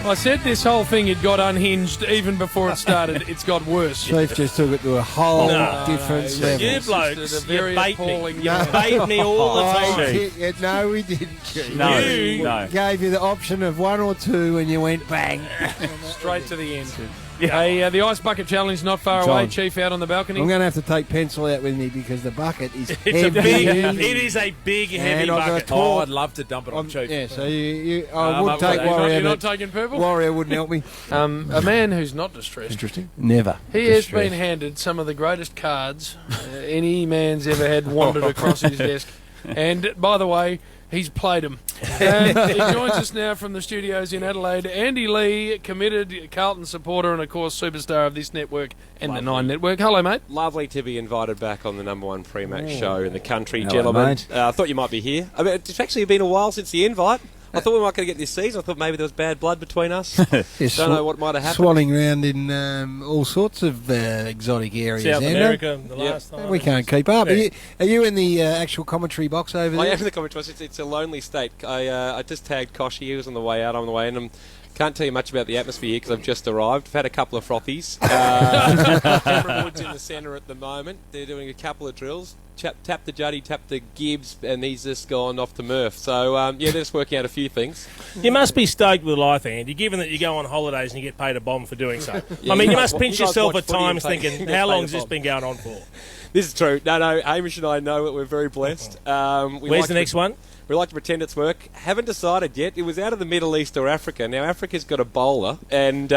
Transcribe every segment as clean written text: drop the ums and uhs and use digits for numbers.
I said this whole thing had got unhinged even before it started. It's got worse. Chief just took it to a whole different level. You blokes, you bait me. You No. bait me all the time. No, we didn't, Chief. No. Gave you the option of one or two and you went bang. Straight to the end. Hey, the Ice Bucket Challenge not far John, away. Chief out on the balcony. I'm going to have to take pencil out with me because the bucket is It's a heavy. big, it is a big, heavy And I've got a bucket. tall- I'd love to dump it on Chief. Yeah, so I I'm would up take for that. Warrior, You're not but taking purple? Warrior wouldn't help me. A man who's not distressed. Interesting. Never. He has been handed some of the greatest cards any man's ever had wandered across his desk. And, by the way, he's played them. He joins us now from the studios in Adelaide. Andy Lee, committed Carlton supporter and, of course, superstar of this network and the Nine Network. Hello, mate. Lovely to be invited back on the number one pre-match show in the country, Hello, gentlemen. mate. I thought you might be here. I mean, it's actually been a while since the invite. I thought we might get this season. I thought maybe there was bad blood between us. Yes, Don't know what might have happened. Swelling around in all sorts of exotic areas. South Andrew. America, the last time. We can't keep up. Yeah. Are you in the actual commentary box over I there? am in the commentary box. It's a lonely state. I just tagged Koshy. He was on the way out. I'm on the way in. And can't tell you much about the atmosphere here because I've just arrived. I've had a couple of frothies. Cameron Wood's in the centre at the moment. They're doing a couple of drills. Tap the Juddy, tap the Gibbs, and he's just gone off to Murph. So, they're just working out a few things. You must be stoked with life, Andy, given that you go on holidays and you get paid a bomb for doing so. Yeah, I mean, you you guys must wa- pinch you guys yourself watch at footy and times take- thinking, get how paid long a has this bomb. been going on for? This is true. No, Hamish and I know that we're very blessed. Where's the next one? We like to pretend it's work. Haven't decided yet. It was out of the Middle East or Africa. Now, Africa's got a bowler, and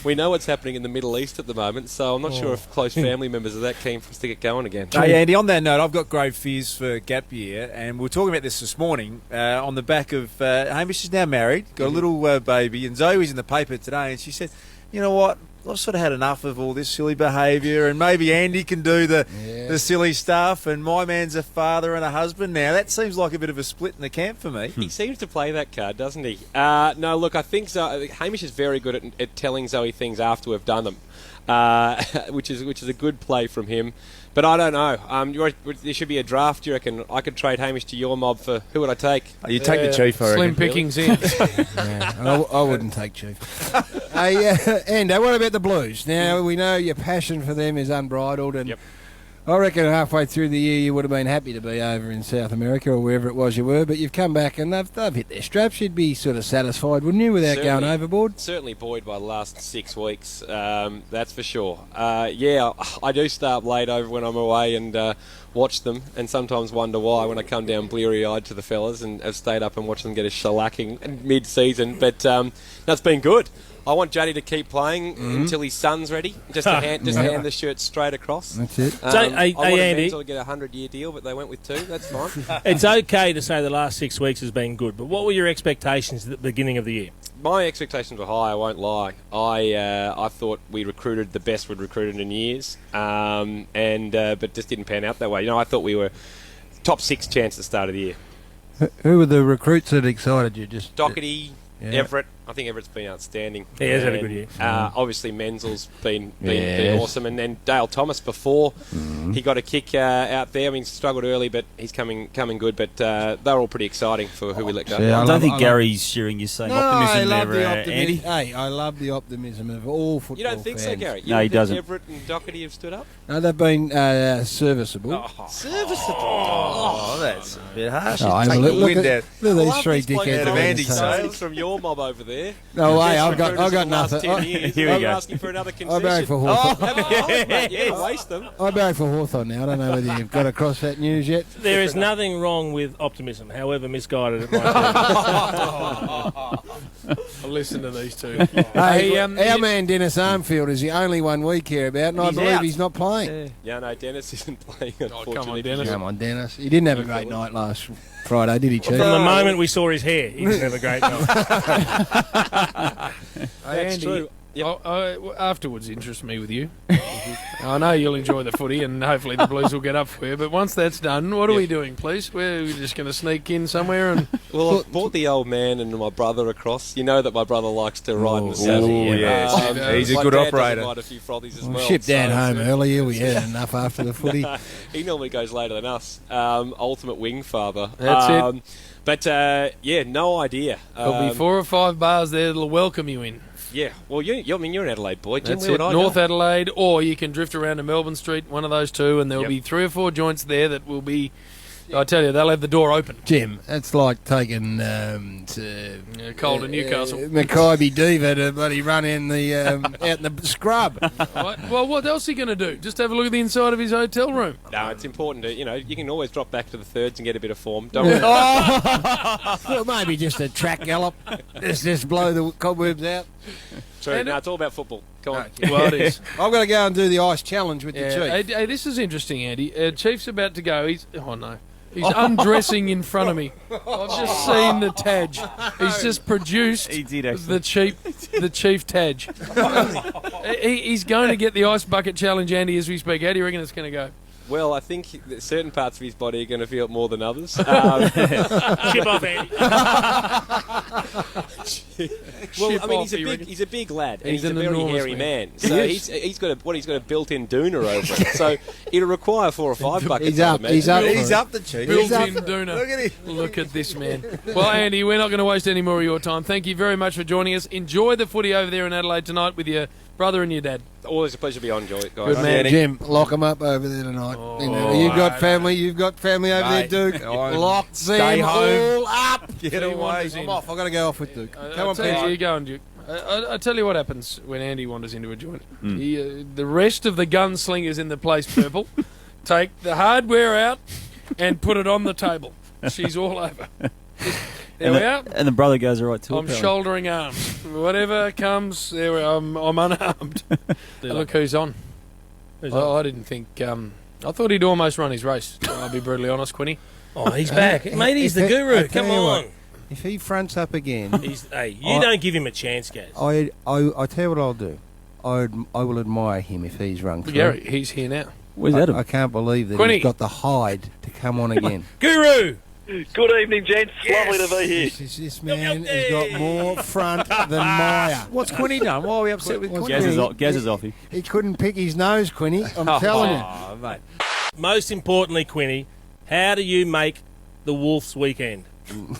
we know what's happening in the Middle East at the moment, so I'm not sure if close family members are that keen for us to get going again. Hey, Andy, on that note, I've got grave fears for gap year, and we were talking about this morning on the back of Hamish is now married, got a little baby, and Zoe was in the paper today, and she said, you know what, I've sort of had enough of all this silly behaviour, and maybe Andy can do the silly stuff, and my man's a father and a husband now. That seems like a bit of a split in the camp for me. He seems to play that card, doesn't he? No, look, I think Hamish is very good at telling Zoe things after we've done them, which is a good play from him. But I don't know. There should be a draft, do you reckon? I could trade Hamish to your mob for who would I take? You take the Chief, I Slim reckon. pickings in. I wouldn't take Chief. Hey, Endo, what about the Blues? Now, we know your passion for them is unbridled, and Yep. I reckon halfway through the year you would have been happy to be over in South America or wherever it was you were, but you've come back and they've hit their straps. You'd be sort of satisfied, wouldn't you, without going Certainly. overboard? Certainly buoyed by the last 6 weeks, that's for sure. I do stay up late over when I'm away and watch them, and sometimes wonder why when I come down bleary-eyed to the fellas and have stayed up and watched them get a shellacking mid-season. But that's been good. I want Juddy to keep playing until his son's ready, just to hand the shirt straight across. That's it. So, hey, I wanted Andy. Menzel to get a 100-year deal, but they went with 2. That's fine. It's okay to say the last 6 weeks has been good, but what were your expectations at the beginning of the year? My expectations were high, I won't lie. I thought we recruited the best we'd recruited in years, but just didn't pan out that way. You know, I thought we were top 6 chance at the start of the year. Who were the recruits that excited you? Just Doherty, Yeah. Everett. I think Everett's been outstanding. He has had a And, good year. Obviously, Menzel's been Yes. awesome. And then Dale Thomas before he got a kick out there. I mean, struggled early, but he's coming good. But they're all pretty exciting for who we let go. Yeah, I love- don't think love- Gary's sharing your same No, I optimism love there, the Andy. optimism. Hey, I love the optimism of all football You don't think so, fans. Gary? You No, he think doesn't. Everett and Doherty have stood up? No, they've been serviceable. Serviceable. Oh, that's a bit harsh. Oh, Take look, the look wind at, out. look at these Love three these blokes dickheads. out of on the Andy's table. side. Something from your mob over there. No way, Best I've got recruiters for the nothing. last 10 years. Here we I'm go. asking for another concession. I'm going for Hawthorn. Oh, have a hold, mate. You don't waste them. I'm going for Hawthorn now. I don't know whether you've got across that news yet. There is nothing wrong with optimism, however misguided it might I'll listen to these two. Hey, Hey, our man Dennis Armfield is the only one we care about, and I He's believe out. he's not playing. Yeah, no, Dennis isn't playing, come on, unfortunately. Dennis. Come on, Dennis. He didn't have a great night last Friday, did he, Chief? From the moment we saw his hair, he didn't have a great night. Hey, That's Andy, true. afterwards interests me with you. I know you'll enjoy the footy, and hopefully the Blues will get up for you. But once that's done, what are we doing, please? We're just going to sneak in somewhere and Well, I've brought the old man and my brother across. You know that my brother likes to ride in the saddle. yes. He's a my good dad doesn't operator. ride a few frothies as Well, well. shipped Dad so- home earlier. We had enough after the footy. He normally goes later than us. Ultimate wing father. That's it. But, no idea. There'll be 4 or 5 bars there that'll welcome you in. Yeah, well, you're an Adelaide boy. Jim, That's where it, would I North go? Adelaide, or you can drift around to Melbourne Street, one of those two, and there'll Yep. be 3 or 4 joints there that will be, I tell you, they'll have the door open. Jim, that's like taking Cold to Newcastle. Mackay Diva to bloody run in the out in the scrub. Right. Well, what else are you going to do? Just have a look at the inside of his hotel room. No, it's important to, you can always drop back to the thirds and get a bit of form. Don't worry. Well, maybe just a track gallop. Just blow the cobwebs out. True. And- No, it's all about football. Come on. Well, it is. I've got to go and do the ice challenge with the Yeah. chief. Hey, this is interesting, Andy. Chief's about to go. He's undressing in front of me. I've just seen the Taj. He's just produced He did actually. the Chief Taj. He's going to get the ice bucket challenge, Andy, as we speak. How do you reckon it's going to go? Well, I think that certain parts of his body are going to feel it more than others. Chip off, Andy. Well, Ship I mean, off, you reckon? he's a big lad, and He's he's a an very enormous hairy man. man. So he's got a built-in doona over it. So it'll require 4 or 5 buckets. He's up. I imagine. He's up. He's up the chief. Built-in doona. Look at him. Look at this man. Well, Andy, we're not going to waste any more of your time. Thank you very much for joining us. Enjoy the footy over there in Adelaide tonight with your brother and your dad. Always a pleasure to be on, guys. Good man. Jim, lock them up over there tonight. Oh, you've got family. You've got family over Mate, there, Duke. I'm- Lock stay them home. all up. Get He away. wanders I'm in. off. I've got to go off with Duke. Come I'll on, tell you, Pete. you go on, Duke. I tell you what happens when Andy wanders into a joint. The rest of the gunslingers in the place, Purple, take the hardware out and put it on the table. She's all over. There we are. And the brother goes right to it. I'm shouldering arms. Whatever comes, there we are. I'm unarmed. Look who's on. I didn't think. I thought he'd almost run his race. I'll be brutally honest, Quinny. Oh, he's back. Mate, he's the I guru. tell Come you on. what, if he fronts up again, Hey, you don't give him a chance, guys. I tell you what I'll do. I will admire him if he's rung through. Gary, he's here now. Where's that? I can't believe that Quinny. he's got the hide to come on again. Guru! Good evening, gents. Lovely to be here. This man has got more front than Maya. What's Quinny done? Why are we upset with What's Quinny? Gaz is off. He couldn't pick his nose, Quinny. I'm telling you. Oh, mate. Most importantly, Quinny, how do you make the Wolves weekend?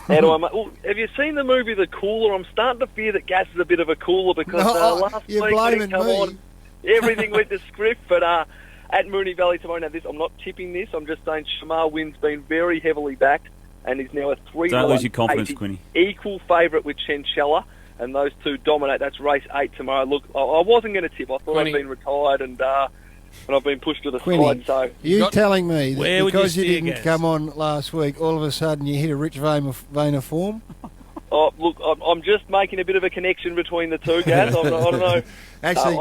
How do I well, have you seen the movie The Cooler? I'm starting to fear that Gas is a bit of a cooler because last you're week when blaming it come me. on, everything went to script. But at Moonee Valley tomorrow, now this, I'm not tipping this. I'm just saying Shamar Wynn's been very heavily backed and is now a $3. Don't lose your confidence, Quinny. Equal favourite with Chinchilla, and those two dominate. That's race 8 tomorrow. Look, I wasn't going to tip. I thought Quinny. I'd been retired and I've been pushed to the Quinny. side. So You telling me that Where would you because you steer, didn't Gaz? come on last week, all of a sudden you hit a rich vein of form? oh, look, I'm just making a bit of a connection between the two, Gaz. I don't know. Actually,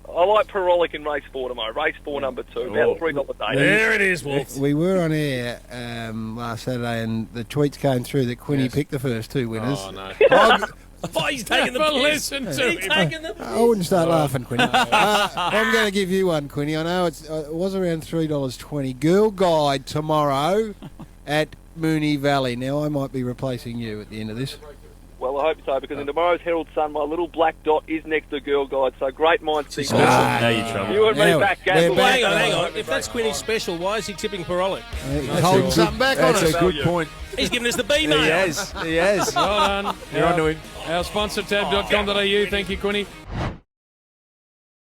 I like Parolic in race 4 tomorrow. Race 4, number 2. About $3.80. There it is, Wolves. we were on air last Saturday and the tweets came through that Quinny picked the first 2 winners. Oh, no. Oh, he's taking the But piss. listen to He's him. taking the I wouldn't start laughing, Quinny. I'm going to give you one, Quinny. I know it was around $3.20. Girl Guide tomorrow at Moonee Valley. Now, I might be replacing you at the end of this. Well, I hope so, because in tomorrow's Herald Sun, my little black dot is next to Girl Guide. So great minds think. Now you're trouble. You and me Now back, we're Gaz. back. Hang on. If that's Quinny's special, why is he tipping Parolic? He's holding something back on That's us. a good point. He's giving us the B He mail. has. He has. Well done. You're onto him. Our sponsor, tab.com.au. Thank you, Quinny.